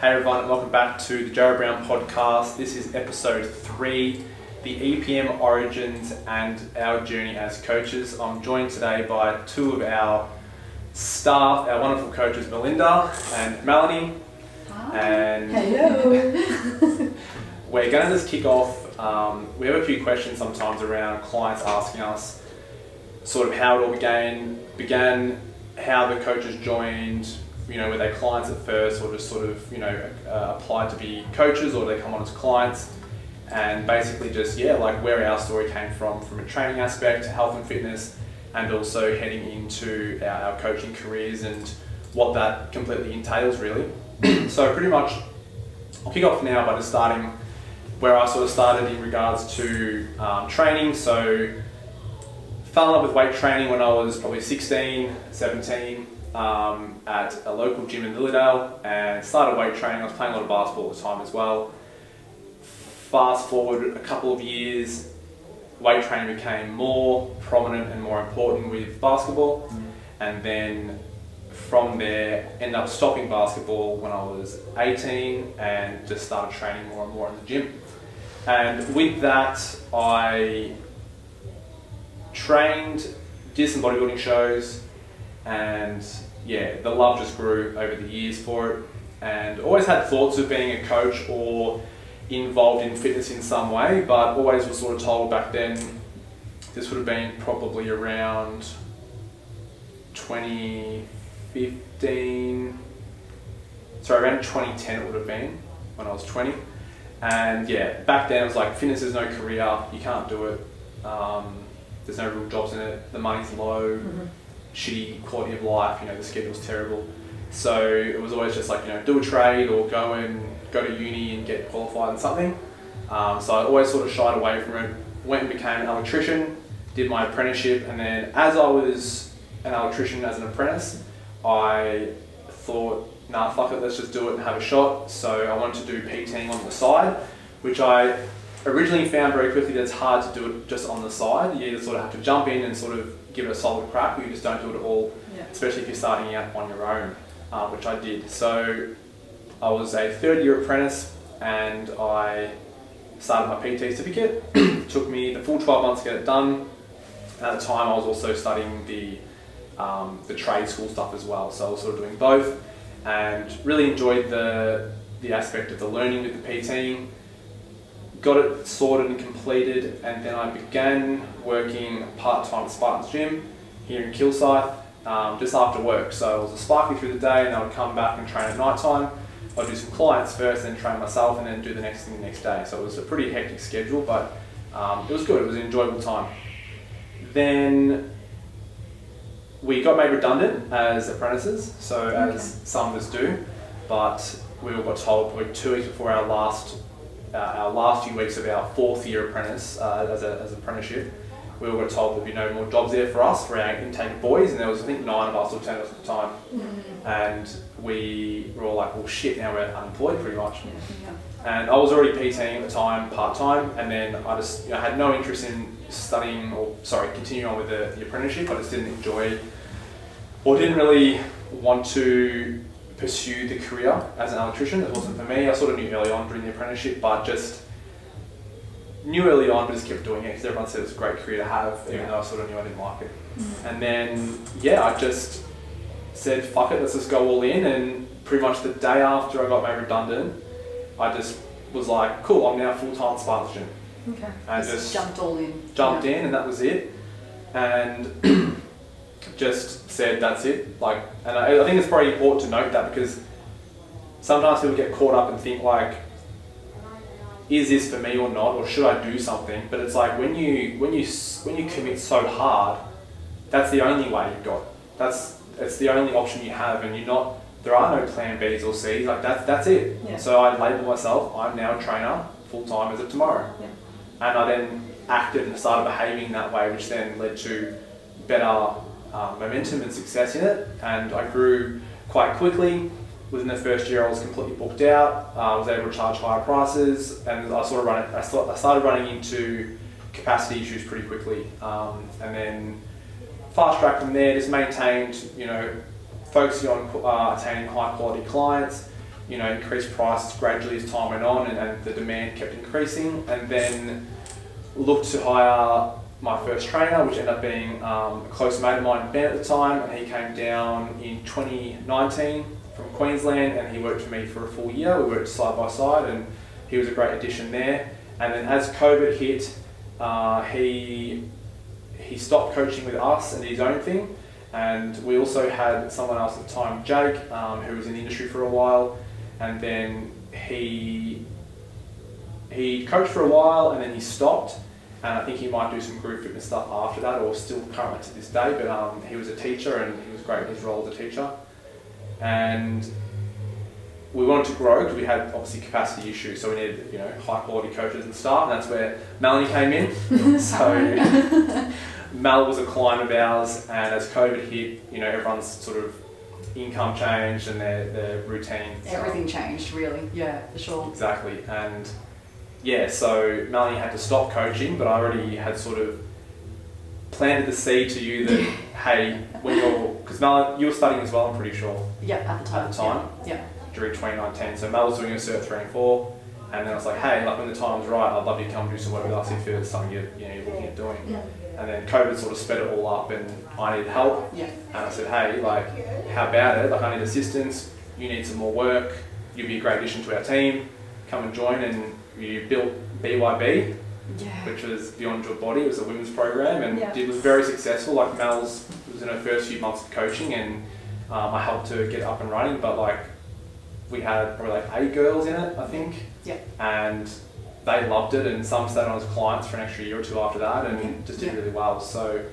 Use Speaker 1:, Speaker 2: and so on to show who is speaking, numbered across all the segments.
Speaker 1: Hey everyone, and welcome back to the Joe Brown podcast. This is episode 3, the EPM origins and our journey as coaches. I'm joined today by two of our staff, our wonderful coaches, Melinda and Melanie.
Speaker 2: Hi.
Speaker 1: And
Speaker 2: hello.
Speaker 1: We're going to just kick off. We have a few questions sometimes around clients asking us sort of how it all began, how the coaches joined. Were they clients at first or just sort of, applied to be coaches, or they come on as clients? And basically just, like where our story came from a training aspect, health and fitness, and also heading into our coaching careers and what that completely entails really. So pretty much, I'll kick off now by just starting where I sort of started in regards to training. So fell in love with weight training when I was probably 16, 17. At a local gym in Lilydale, and started weight training. I was playing a lot of basketball at the time as well. Fast forward a couple of years, weight training became more prominent and more important with basketball, and then from there ended up stopping basketball when I was 18 and just started training more and more in the gym. And with that, I trained, did some bodybuilding shows, and the love just grew over the years for it, and always had thoughts of being a coach or involved in fitness in some way, but always was sort of told back then, this would have been probably around 2010 it would have been, when I was 20. And back then it was like, fitness is no career, you can't do it, there's no real jobs in it, the money's low, shitty quality of life, the schedule's terrible. So it was always just like, do a trade or go to uni and get qualified in something. So I always sort of shied away from it, went and became an electrician, did my apprenticeship, and then as I was an electrician as an apprentice, I thought, nah, fuck it, let's just do it and have a shot. So I wanted to do PTing on the side, which I originally found very quickly that it's hard to do it just on the side. You sort of have to jump in and sort of give it a solid crack, but you just don't do it at all, especially if you're starting out on your own, which I did. So I was a third year apprentice and I started my PT certificate. It took me the full 12 months to get it done. At the time I was also studying the trade school stuff as well, so I was sort of doing both and really enjoyed the aspect of the learning with the PTing. Got it sorted and completed, and then I began working part-time at Spartan's gym here in Kilsyth, just after work. So I was a sparky through the day, and I would come back and train at night time. I'd do some clients first, then train myself, and then do the next thing the next day. So it was a pretty hectic schedule, but it was good. It was an enjoyable time. Then we got made redundant as apprentices, so as some of us do, but we all got told probably 2 weeks before our last few weeks of our 4th year apprentice as an apprenticeship, we all got told there'd be no more jobs there for us for our intake of boys, and there was I think 9 of us or 10 of us at the time, and we were all like, well shit, now we're unemployed pretty much. And I was already PTing at the time, part-time, and then I just had no interest in continuing on with the apprenticeship. I just didn't enjoy or didn't really want to pursue the career as an electrician. It wasn't for me. I sort of knew early on during the apprenticeship, but just kept doing it because everyone said it was a great career to have, even though I sort of knew I didn't like it. And then, I just said, fuck it, let's just go all in. And pretty much the day after I got made redundant, I just was like, cool, I'm now full-time Spartan's gym.
Speaker 2: Okay.
Speaker 1: And
Speaker 2: just jumped all in.
Speaker 1: Jumped in, and that was it. And just said, that's it. And I think it's probably important to note that, because sometimes people get caught up and think like, is this for me or not, or should I do something? But it's like when you commit so hard, that's the only way you've got. It's the only option you have, and there are no plan Bs or Cs. Like that's it. Yeah. So I labelled myself, I'm now a trainer full time as of tomorrow. Yeah. And I then acted and started behaving that way, which then led to better momentum and success in it. And I grew quite quickly. Within the first year, I was completely booked out. I was able to charge higher prices, and I started running into capacity issues pretty quickly. And then fast track from there, just maintained, focusing on attaining high quality clients, increased prices gradually as time went on, and the demand kept increasing. And then looked to hire my first trainer, which ended up being a close mate of mine, Ben, at the time, and he came down in 2019 from Queensland, and he worked for me for a full year. We worked side by side, and he was a great addition there. And then as COVID hit, he stopped coaching with us and did his own thing. And we also had someone else at the time, Jake, who was in the industry for a while, and then he coached for a while, and then he stopped. And I think he might do some group fitness stuff after that, or still currently to this day, but he was a teacher and he was great in his role as a teacher. And we wanted to grow because we had obviously capacity issues, so we needed high quality coaches and staff, and that's where Melanie came in. So Mel was a client of ours, and as COVID hit, everyone's sort of income changed and their routine.
Speaker 2: Everything changed, really. Yeah, for sure.
Speaker 1: Exactly. And yeah, so Melanie had to stop coaching, but I already had sort of planted the seed to you that, hey, because Mel, you were studying as well, I'm pretty sure.
Speaker 2: Yeah, at the time. Yeah.
Speaker 1: During 2019. So Mel was doing a Cert 3 and 4, and then I was like, hey, when the time's right, I'd love you to come do some work with us if it's something you're looking at doing.
Speaker 2: Yeah.
Speaker 1: And then COVID sort of sped it all up, and I needed help.
Speaker 2: Yeah.
Speaker 1: And I said, hey, how about it? I need assistance. You need some more work. You'd be a great addition to our team. Come and join. And you built BYB, which was Beyond Your Body. It was a women's program, and it was very successful. Mel's was in her first few months of coaching, and I helped her get up and running. But we had probably 8 girls in it, I think.
Speaker 2: Yeah.
Speaker 1: And they loved it, and some stayed on as clients for an extra year or two after that, and just did really well. So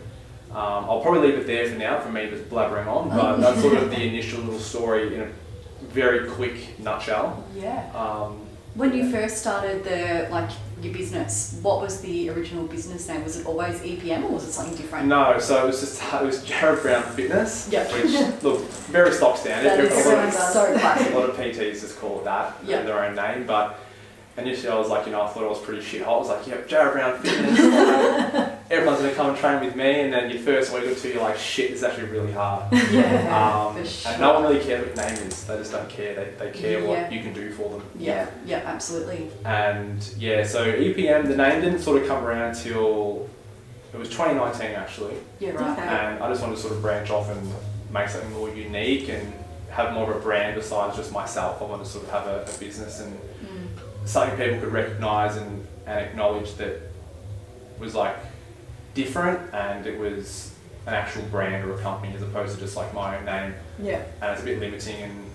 Speaker 1: I'll probably leave it there for now, for me just blabbering on, but that's sort of the initial little story in a very quick nutshell.
Speaker 2: Yeah. When you first started your business, what was the original business name? Was it always EPM, or was it something different?
Speaker 1: No, so it was Jared Brown Fitness, which look very stock standard.
Speaker 2: That is so classic.
Speaker 1: A lot of PTs just call it that, in their own name, but initially I was I thought I was pretty shit hot. I was like, Jared Brown Fitness. Everyone's going to come and train with me, and then your first week or two, you're like, shit, this is actually really hard.
Speaker 2: Yeah, for sure.
Speaker 1: And no one really cares what your name is. They just don't care. They care what you can do for them.
Speaker 2: Yeah, absolutely.
Speaker 1: And so EPM, the name didn't sort of come around till, it was 2019 actually.
Speaker 2: Yeah, right. Okay.
Speaker 1: And I just wanted to sort of branch off and make something more unique and have more of a brand besides just myself. I wanted to sort of have a business and something people could recognise and acknowledge that was different, and it was an actual brand or a company as opposed to just my own name.
Speaker 2: Yeah.
Speaker 1: And it's a bit limiting, and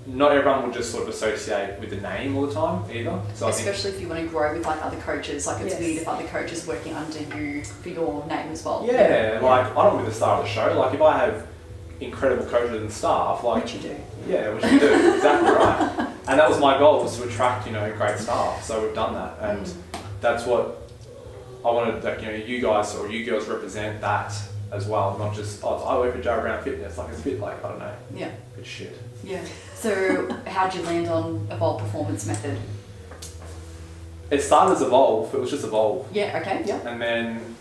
Speaker 1: not everyone will just sort of associate with the name all the time either. So
Speaker 2: especially if you want to grow with other coaches, it's weird if other coaches working under you for your name as well.
Speaker 1: Yeah, I don't want to be the star of the show. If I have incredible coaches and staff,
Speaker 2: which you do.
Speaker 1: Yeah, which you do, exactly right. And that was my goal, was to attract, great staff. So we've done that, and that's what I wanted. You guys or you girls represent that as well, not just I work with Jared Brown Fitness. It's a bit I don't know.
Speaker 2: Yeah.
Speaker 1: Good shit.
Speaker 2: Yeah. So how'd you land on Evolve Performance Method?
Speaker 1: It started as Evolve. It was just Evolve.
Speaker 2: Yeah. Okay. Yeah.
Speaker 1: And then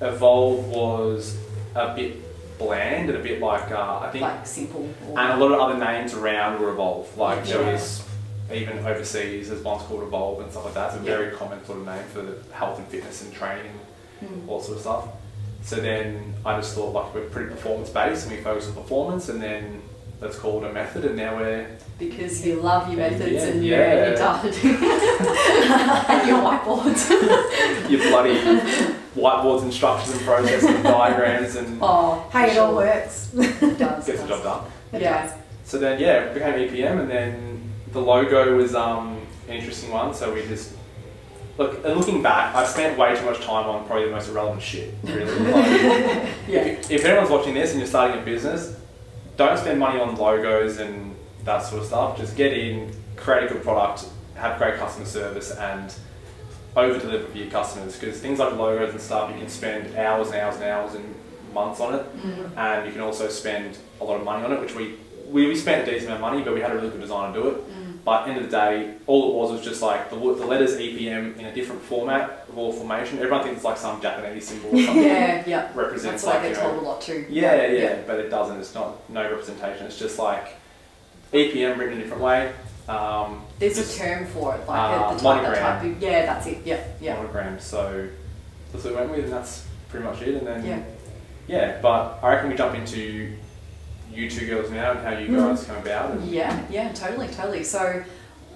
Speaker 1: Evolve was a bit bland and a bit I think
Speaker 2: simple.
Speaker 1: And a lot of other names around were Evolve. There was even overseas, there's one's called Evolve and stuff like that. It's a very common sort of name for the health and fitness and training and all sort of stuff. So then I just thought we're pretty performance based and we focus on performance, and then let's call it a method, and now we're...
Speaker 2: Because you love your methods and your data and your whiteboards.
Speaker 1: Your bloody whiteboards, instructions and processes and diagrams and...
Speaker 3: It all works.
Speaker 2: It does.
Speaker 1: Gets the job done.
Speaker 2: It does.
Speaker 1: So then, it became EPM, and then the logo was an interesting one, so we just... Look, and looking back, I spent way too much time on probably the most irrelevant shit, really. If anyone's watching this and you're starting a business, don't spend money on logos and that sort of stuff. Just get in, create a good product, have great customer service, and over-deliver for your customers. Because things like logos and stuff, you can spend hours and hours and hours and months on it, and you can also spend a lot of money on it, which we spent a decent amount of money, but we had a really good design to do it. But at the end of the day, all it was just the letters EPM in a different format, or formation. Everyone thinks it's some Japanese symbol or something. Represents
Speaker 2: that's what I get told a lot too.
Speaker 1: Yeah, but it doesn't. It's no representation. It's just EPM written a different way.
Speaker 2: There's a term for it, like the
Speaker 1: monogram.
Speaker 2: type of, yeah, that's it, yeah.
Speaker 1: Monogram. So that's what we went with, and that's pretty much it. And then but I reckon we jump into you two girls now and how you guys come about. And
Speaker 2: Yeah, totally. So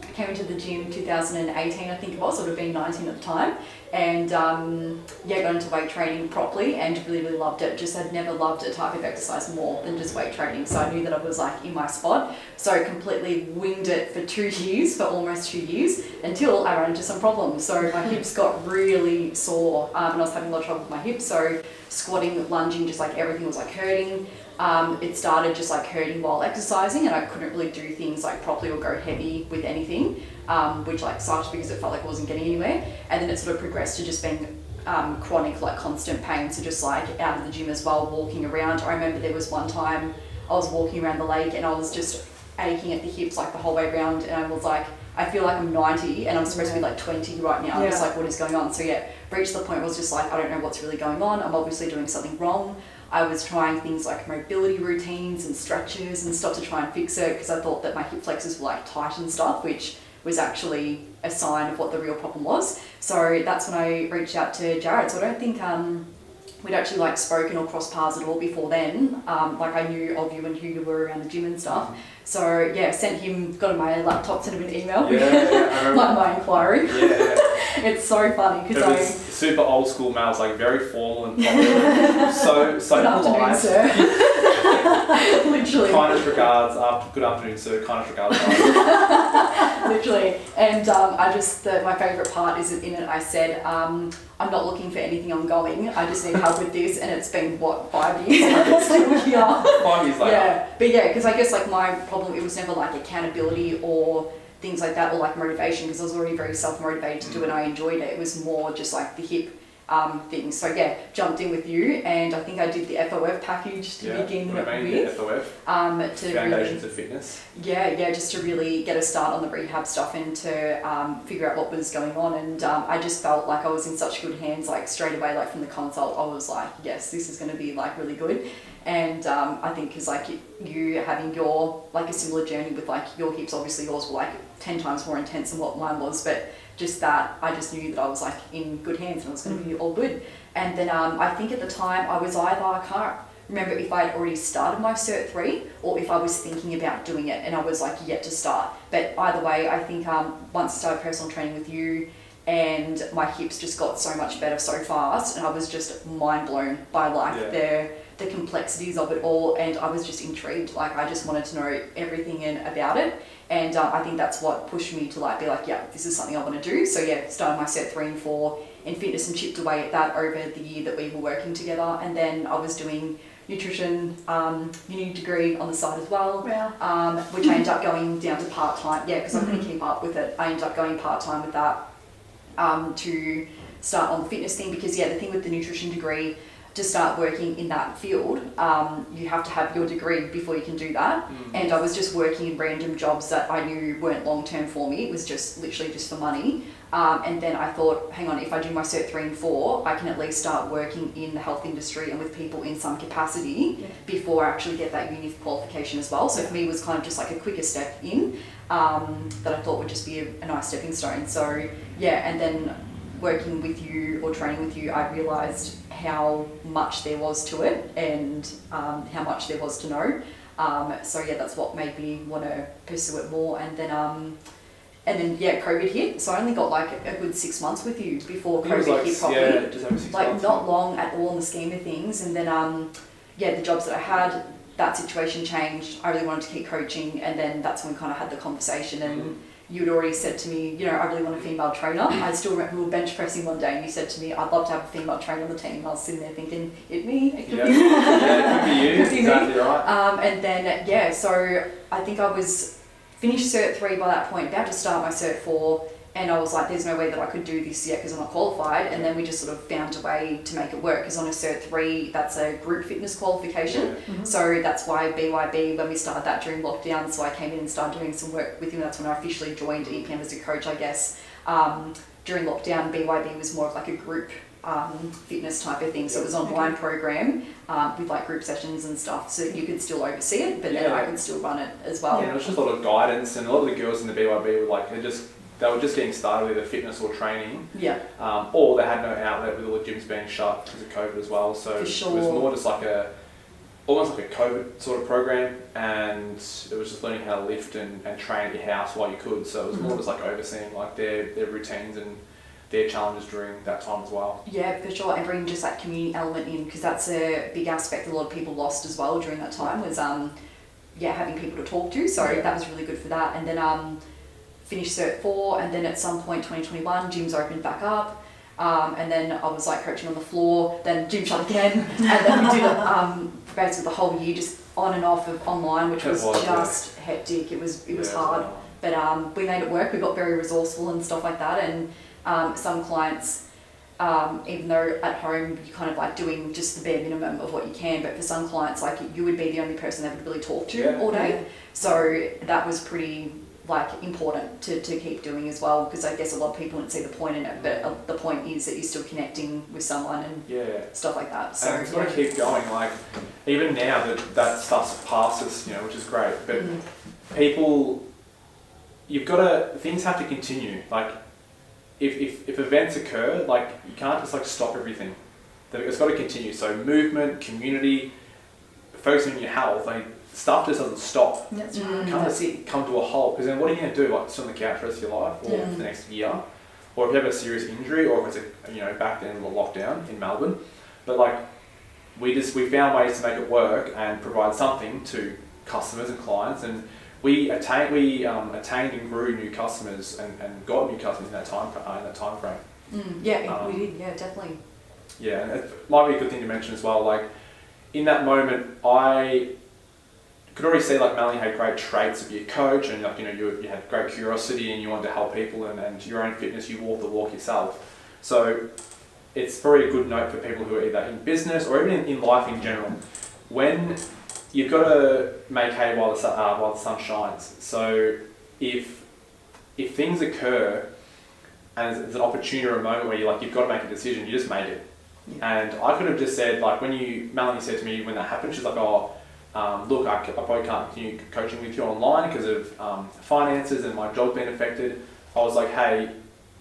Speaker 2: I came into the gym 2018, I think it was, I would have been 19 at the time, and got into weight training properly and really loved it. Just had never loved a type of exercise more than just weight training, so I knew that I was like in my spot. So completely winged it for almost 2 years, until I ran into some problems. So my hips got really sore, and I was having a lot of trouble with my hips. So squatting, lunging, just like everything was like hurting. It started just like hurting while exercising, and I couldn't really do things like properly or go heavy with anything, which like sucked because it felt like I wasn't getting anywhere. And then it sort of progressed to just being chronic, like constant pain. So just like out of the gym as well, walking around. I remember there was one time I was walking around the lake and I was just aching at the hips like the whole way around, and I was like, I feel like I'm 90 and I'm supposed to be like 20 right now. I'm just like, what is going on? So reached the point where I was just like, I don't know what's really going on. I'm obviously doing something wrong. I was trying things like mobility routines and stretches and stuff to try and fix it, because I thought that my hip flexors were like tight and stuff, which was actually a sign of what the real problem was. So that's when I reached out to Jared. So I don't think we'd actually like spoken or crossed paths at all before then. Like I knew of you and who you were around the gym and stuff. So sent him, got on my laptop, sent him an email. Like my inquiry. It's so funny because I
Speaker 1: super old school mails, like very formal and proper. so
Speaker 2: good afternoon, sir. Literally.
Speaker 1: Kindest regards. Good afternoon, sir. Kindest regards.
Speaker 2: Literally. And my favourite part is in it I said, I'm not looking for anything ongoing. I just need help with this. And it's been, 5 years? I'm still here.
Speaker 1: 5 years later.
Speaker 2: Yeah. But because I guess like my problem, it was never like accountability or things like that, or like motivation, because I was already very self-motivated to do it and I enjoyed it. It was more just like the hip thing. So jumped in with you, and I think I did the FOF package to begin with.
Speaker 1: FOF. Foundations of Fitness.
Speaker 2: Just to really get a start on the rehab stuff and to figure out what was going on. And I just felt like I was in such good hands, like straight away, like from the consult, I was like, yes, this is going to be like really good. And I think because like you having your like a similar journey with like your hips, obviously yours were like 10 times more intense than what mine was, but just that I just knew that I was like in good hands and it was going to be all good. And then I think at the time I was either, I can't remember if I had already started my Cert 3 or if I was thinking about doing it and I was like yet to start. But either way, I think once I started personal training with you, and my hips just got so much better so fast, and I was just mind blown by like the complexities of it all, and I was just intrigued. Like I just wanted to know everything about it, and I think that's what pushed me to like be like, this is something I want to do. So started my Cert 3 and 4 in fitness and chipped away at that over the year that we were working together, and then I was doing nutrition uni degree on the side as well, which I ended up going down to part-time, because I couldn't keep up with it. I ended up going part-time with that to start on the fitness thing, because the thing with the nutrition degree, to start working in that field, you have to have your degree before you can do that. And I was just working in random jobs that I knew weren't long-term for me. It was just literally just for money. And then I thought, hang on, if I do my Cert 3 and 4, I can at least start working in the health industry and with people in some capacity before I actually get that uni qualification as well. So for me, it was kind of just like a quicker step in that I thought would just be a nice stepping stone. So and then working with you or training with you, I realised how much there was to it and how much there was to know. So that's what made me want to pursue it more. And then COVID hit, so I only got like a good 6 months with you before COVID hit properly.
Speaker 1: Just over 6
Speaker 2: like
Speaker 1: months.
Speaker 2: Not long at all in the scheme of things. And then the jobs that I had, that situation changed. I really wanted to keep coaching, and then that's when we kind of had the conversation. And you had already said to me, I really want a female trainer. I still remember we were bench pressing one day and you said to me, I'd love to have a female trainer on the team. And I was sitting there thinking, it me? It could be you.
Speaker 1: It could be you. Exactly right.
Speaker 2: And then, so I think I was finished Cert 3 by that point, about to start my Cert 4, and I was like, there's no way that I could do this yet because I'm not qualified. And then we just sort of found a way to make it work, because on a Cert 3, that's a group fitness qualification. So that's why BYB, when we started that during lockdown, so I came in and started doing some work with you, and that's when I officially joined EPM as a coach, I guess. During lockdown, BYB was more of like a group fitness type of thing. So it was an online program with like group sessions and stuff. So you could still oversee it, but then I could still run it as well.
Speaker 1: Yeah, it was just a lot of guidance, and a lot of the girls in the BYB were like, they were just getting started with either fitness or training.
Speaker 2: Yeah.
Speaker 1: Or they had no outlet with all the gyms being shut because of COVID as well. So
Speaker 2: For sure.
Speaker 1: it was more just like almost like a COVID sort of program, and it was just learning how to lift and train at your house while you could. So it was more just like overseeing like their routines and their challenges during that time as well.
Speaker 2: Yeah, for sure, and bringing just that community element in, because that's a big aspect a lot of people lost as well during that time was having people to talk to. So that was really good for that. And then finished Cert 4, and then at some point 2021 gyms opened back up, and then I was like coaching on the floor, then gym shut again, and then we did it basically the whole year just on and off of online, which was just hectic. It was hard, but we made it work. We got very resourceful and stuff like that, and some clients, even though at home you're kind of like doing just the bare minimum of what you can, but for some clients, like you would be the only person they would really talk to all day. So that was pretty like important to keep doing as well, because I guess a lot of people didn't see the point in it, but the point is that you're still connecting with someone and stuff like that. So
Speaker 1: and it's got to keep going. Like even now that stuff's past us, which is great, but people, things have to continue. Like if events occur, like you can't just like stop everything. It's got to continue. So movement, community, focusing on your health, like stuff just doesn't stop.
Speaker 3: That's
Speaker 1: You
Speaker 3: right.
Speaker 1: can't just come to a halt, because then what are you going to do? Like sit on the couch for the rest of your life, or for the next year, or if you have a serious injury, or if it's back then in the lockdown in Melbourne. But like we found ways to make it work and provide something to customers and clients, and we attained and grew new customers and got new customers in that time frame.
Speaker 2: we did, definitely.
Speaker 1: Yeah, and it might be a good thing to mention as well. Like in that moment, I could already see like Melanie had great traits to be a coach, and like you had great curiosity and you wanted to help people, and your own fitness, you walk the walk yourself. So it's probably a good note for people who are either in business or even in life in general. When you've got to make hay while the sun shines. So if things occur and there's an opportunity or a moment where you've got to make a decision, you just make it. Yeah. And I could have just said, like Melanie said to me when that happened, she's like, look, I probably can't continue coaching with you online because of finances and my job being affected. I was like, hey,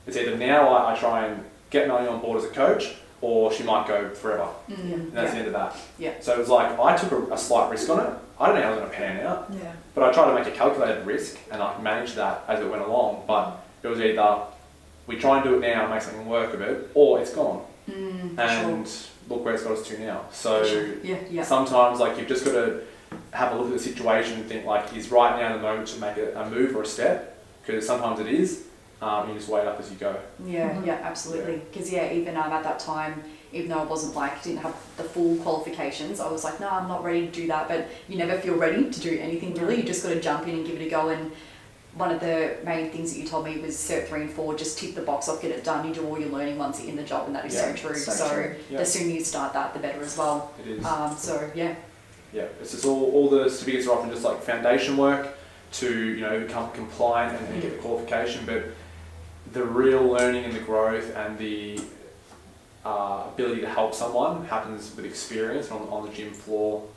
Speaker 1: it's either now I try and get Melanie on board as a coach, or she might go forever. And that's the end of that. Yeah. So it was like, I took a slight risk on it. I don't know how it was going to pan out. Yeah. But I tried to make a calculated risk and I managed that as it went along. But it was either we try and do it now and make something work of it, or it's gone. And look where it's got us to now. So sometimes you've just got to have a look at the situation and think is right now the moment to make a move or a step? Because sometimes it is. You just weigh it up as you go.
Speaker 2: Yeah, absolutely. Because even at that time, even though I wasn't didn't have the full qualifications, I was like, no, I'm not ready to do that. But you never feel ready to do anything really. You just got to jump in and give it a go. And one of the main things that you told me was Cert 3 and 4, just tick the box off, get it done. You do all your learning once you're in the job, and that is so true. So the sooner you start that, the better as well.
Speaker 1: It is.
Speaker 2: Yeah,
Speaker 1: it's just all the certificates are often just like foundation work to become compliant and get the qualification, but the real learning and the growth and the ability to help someone happens with experience on the gym floor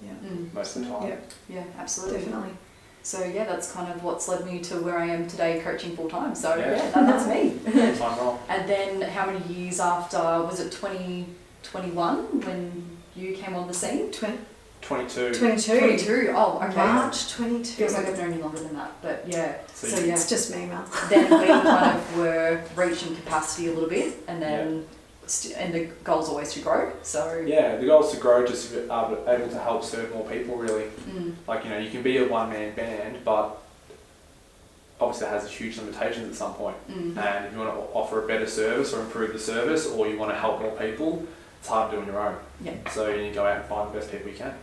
Speaker 1: most of the time.
Speaker 2: Yeah, absolutely.
Speaker 3: Definitely.
Speaker 2: So that's kind of what's led me to where I am today, coaching full time. So that's me.
Speaker 1: Time roll.
Speaker 2: And then how many years after, was it 2021 when you came on the scene?
Speaker 1: 22.
Speaker 2: 22. Oh, okay.
Speaker 3: March 22.
Speaker 2: Feels like I've known you longer than that, but
Speaker 3: So it's just me, Mel.
Speaker 2: Then we kind of were reaching capacity a little bit, and then and the goal's always to grow. So
Speaker 1: the goal is to grow, just to be able to help serve more people. Really, you can be a one-man band, but obviously it has huge limitations at some point. And if you want to offer a better service or improve the service, or you want to help more people, it's hard to do on your own. So you need to go out and find the best people you can.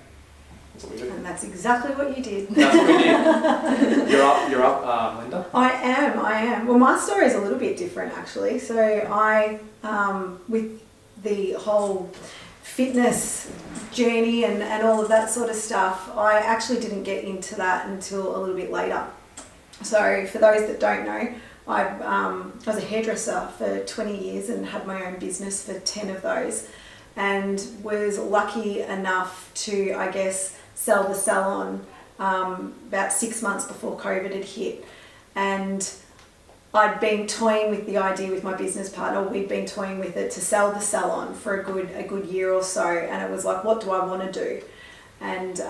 Speaker 1: That's what we do.
Speaker 3: And that's exactly what you did.
Speaker 1: That's what we did. You're up, Linda.
Speaker 3: I am. Well, my story is a little bit different actually. So I, with the whole fitness journey and all of that sort of stuff, I actually didn't get into that until a little bit later. So for those that don't know, I was a hairdresser for 20 years and had my own business for 10 of those, and was lucky enough to, I guess, sell the salon about 6 months before COVID had hit. And I'd been toying with the idea with my business partner. We'd been toying with it to sell the salon for a good year or so, and it was like, what do I want to do? And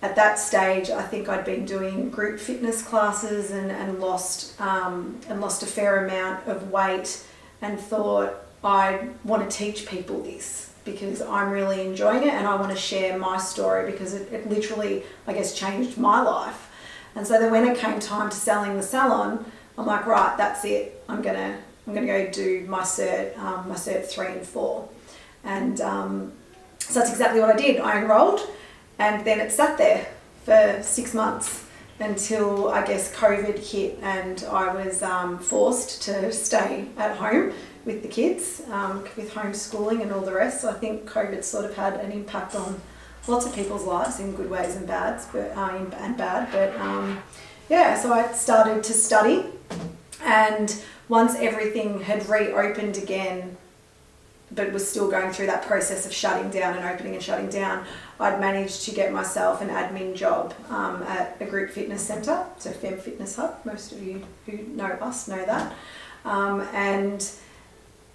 Speaker 3: at that stage, I think I'd been doing group fitness classes and lost a fair amount of weight, and thought I want to teach people this because I'm really enjoying it, and I want to share my story because it literally, I guess, changed my life. And so then when it came time to selling the salon, I'm like, right, that's it. I'm gonna go do my cert 3 and 4, and so that's exactly what I did. I enrolled, and then it sat there for 6 months until, I guess, COVID hit, and I was forced to stay at home with the kids, with homeschooling and all the rest. So I think COVID sort of had an impact on lots of people's lives in good ways and bad. Yeah, so I started to study, and once everything had reopened again, but was still going through that process of shutting down and opening and shutting down, I'd managed to get myself an admin job at a group fitness centre, so Fem Fitness Hub. Most of you who know us know that. And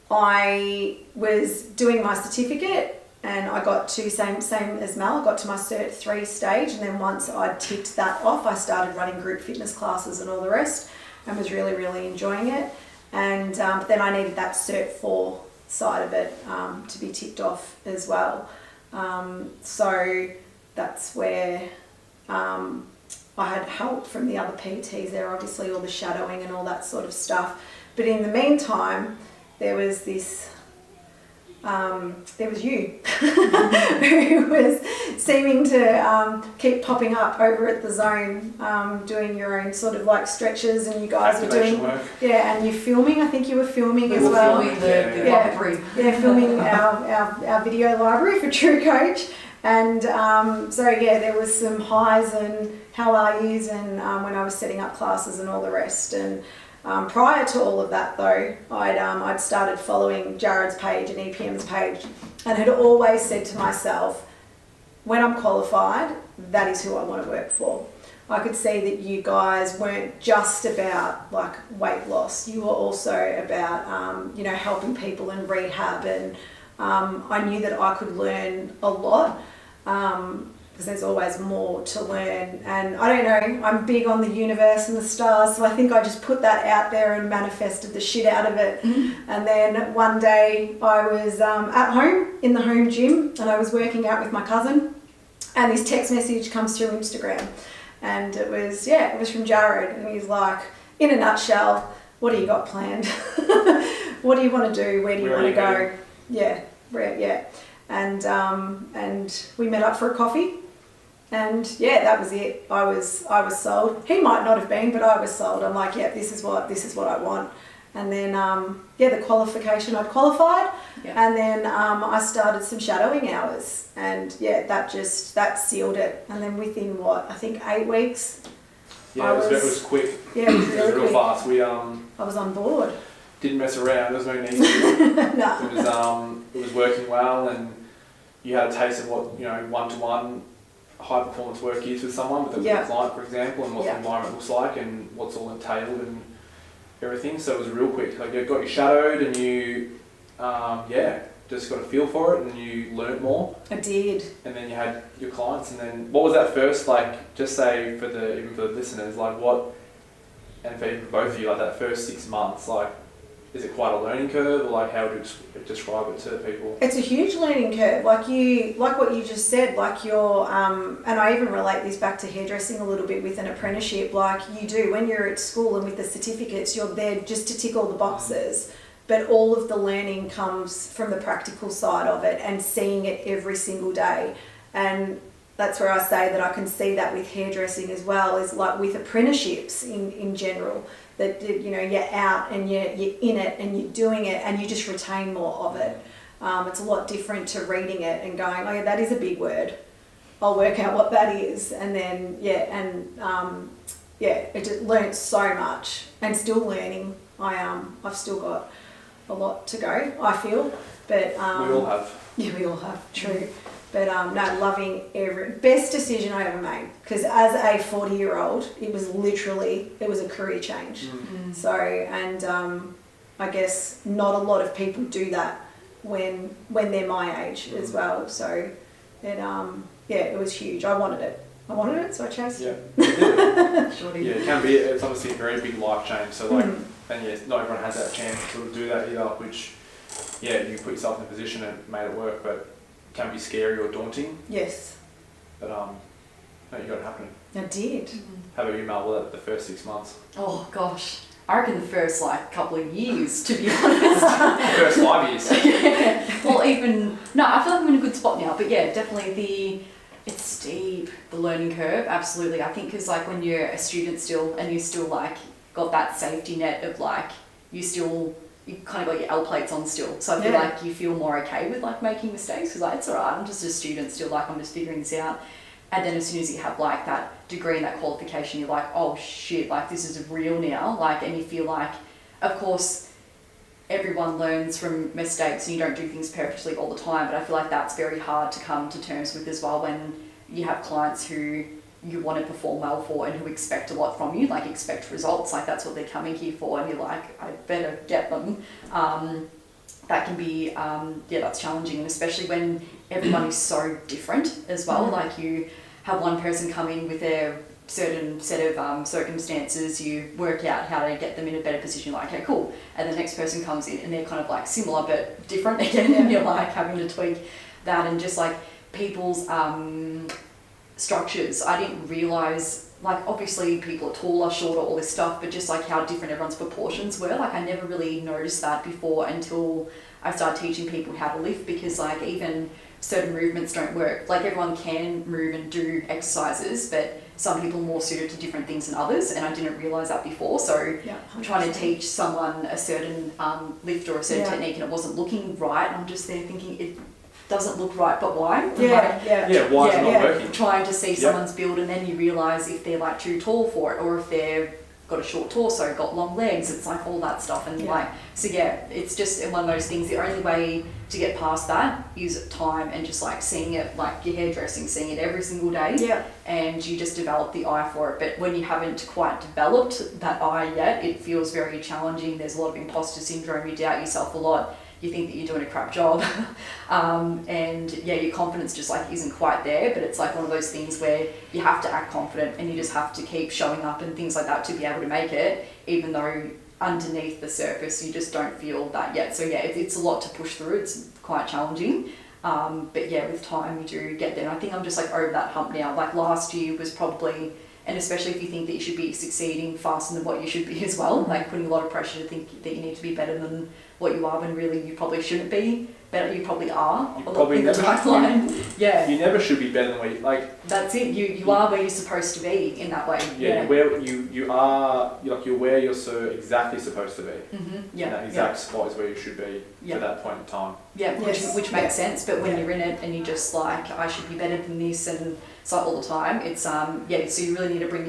Speaker 3: I was doing my certificate, and I got to, same as Mel, I got to my Cert 3 stage, and then once I'd ticked that off, I started running group fitness classes and all the rest, and was really, really enjoying it. And then I needed that Cert 4 side of it to be ticked off as well. So that's where I had help from the other PTs there, obviously, all the shadowing and all that sort of stuff. But in the meantime, there was this, there was you, who was seeming to keep popping up over at the Zone, doing your own sort of like stretches, and you guys were doing
Speaker 1: work.
Speaker 3: Yeah, and you're filming. I think you were filming as well.
Speaker 2: Filming the library.
Speaker 3: Yeah, filming our video library for True Coach. And so yeah, there was some highs and how are yous, and when I was setting up classes and all the rest. And prior to all of that though, I'd started following Jared's page and EPM's page, and had always said to myself, when I'm qualified, that is who I want to work for. I could see that you guys weren't just about like weight loss. You were also about, helping people in rehab, and I knew that I could learn a lot, because there's always more to learn. And I don't know, I'm big on the universe and the stars, so I think I just put that out there and manifested the shit out of it. And then one day I was at home in the home gym, and I was working out with my cousin, and this text message comes through Instagram, and it was from Jared, and he's like, in a nutshell, what do you got planned? What do you want to do? Where do you want to go? Yeah. And we met up for a coffee, and yeah, that was it. I was sold. He might not have been, but I was sold. I'm like, yeah, this is what I want. And then the qualification, I'd qualified, and then I started some shadowing hours, and yeah, that sealed it. And then within I think 8 weeks.
Speaker 1: Yeah, it was quick.
Speaker 3: Yeah, it was really
Speaker 1: real
Speaker 3: quick.
Speaker 1: fast.
Speaker 3: I was on board.
Speaker 1: Didn't mess around. There was no need to.
Speaker 3: No.
Speaker 1: It was working well, and you had a taste of what one-to-one high performance work is with someone, with a client, for example, and what the environment looks like, and what's all entailed, and everything. So it was real quick. Like you got you shadowed, and you just got a feel for it, and you learnt more.
Speaker 3: I did.
Speaker 1: And then you had your clients, and then what was that first, like, just say even for the listeners, like what, and for even both of you, like that first 6 months, like, is it quite a learning curve, or like how would you describe it to people? It's
Speaker 3: a huge learning curve, like what you just said, like you're, and I even relate this back to hairdressing a little bit with an apprenticeship, like you do when you're at school and with the certificates, you're there just to tick all the boxes, but all of the learning comes from the practical side of it and seeing it every single day. And that's where I say that I can see that with hairdressing as well, is like with apprenticeships in general, that you're out and you're in it and you're doing it and you just retain more of it. It's a lot different to reading it and going, oh yeah, that is a big word, I'll work out what that is, and then it just learnt so much and still learning. I've still got a lot to go, I feel, but
Speaker 1: we all have.
Speaker 3: Yeah, we all have, true. But no, loving every best decision I ever made, because as a 40-year-old, it was a career change. So, and I guess not a lot of people do that when they're my age as well. So, it was huge. I wanted it, so I chose it.
Speaker 1: Yeah,
Speaker 2: Sure
Speaker 1: yeah, it can be. It's obviously a very big life change. So like, and yes, not everyone has that chance to sort of do that either. Which, yeah, you put yourself in a position and made it work, but it can be scary or daunting.
Speaker 3: Yes.
Speaker 1: But no, you got it happening.
Speaker 3: I did.
Speaker 1: How about you, Mel? Well, the first 6 months.
Speaker 2: Oh gosh, I reckon the first couple of years, to be honest.
Speaker 1: First 5 years.
Speaker 2: Yeah. Well, even no, I feel like I'm in a good spot now. But yeah, definitely it's steep, the learning curve. Absolutely, I think because like when you're a student still and you still like got that safety net of like you kind of got your L plates on still. So I feel like you feel more okay with like making mistakes because like it's alright. I'm just a student still. Like I'm just figuring this out. And then as soon as you have like that degree and that qualification, you're like, oh shit, like this is real now. Like, and you feel like, of course, everyone learns from mistakes and you don't do things perfectly all the time. But I feel like that's very hard to come to terms with as well when you have clients who you want to perform well for and who expect a lot from you, like expect results, like that's what they're coming here for. And you're like, I better get them. That can be, that's challenging. And especially when everyone is so different as well. Like you have one person come in with a certain set of circumstances, you work out how to get them in a better position, like, okay, cool. And the next person comes in and they're kind of like similar but different again. And you're like having to tweak that and just like people's structures. I didn't realise, like obviously people are taller, shorter, all this stuff, but just like how different everyone's proportions were. Like I never really noticed that before until I started teaching people how to lift, because like even certain movements don't work. Like everyone can move and do exercises, but some people are more suited to different things than others, and I didn't realise that before. So I'm trying to teach someone a certain lift or a certain technique and it wasn't looking right, and I'm just there thinking it doesn't look right, but why?
Speaker 1: Why is it not working?
Speaker 2: Trying to see someone's build, and then you realise if they're like too tall for it, or if they've got a short torso, got long legs, it's like all that stuff. And it's just one of those things. The only way to get past that is time and just like seeing it, like your hairdressing, seeing it every single day, and you just develop the eye for it. But when you haven't quite developed that eye yet, it feels very challenging. There's a lot of imposter syndrome, you doubt yourself a lot, you think that you're doing a crap job, and your confidence just like isn't quite there. But it's like one of those things where you have to act confident and you just have to keep showing up and things like that to be able to make it, even though underneath the surface you just don't feel that yet. So it's a lot to push through. It's quite challenging, but with time you do get there. And I think I'm just like over that hump now. Like last year was probably, and especially if you think that you should be succeeding faster than what you should be as well, like putting a lot of pressure to think that you need to be better than what you are when really you probably shouldn't be better. You probably are.
Speaker 1: You probably never
Speaker 2: You
Speaker 1: never should be better than what you like.
Speaker 2: That's it. You are where you're supposed to be in that way.
Speaker 1: Where you are, you're where you're so exactly supposed to be. That exact spot is where you should be for that point in time.
Speaker 2: Which makes sense. But when you're in it and you just like, I should be better than this, and it's like all the time. It's so you really need to bring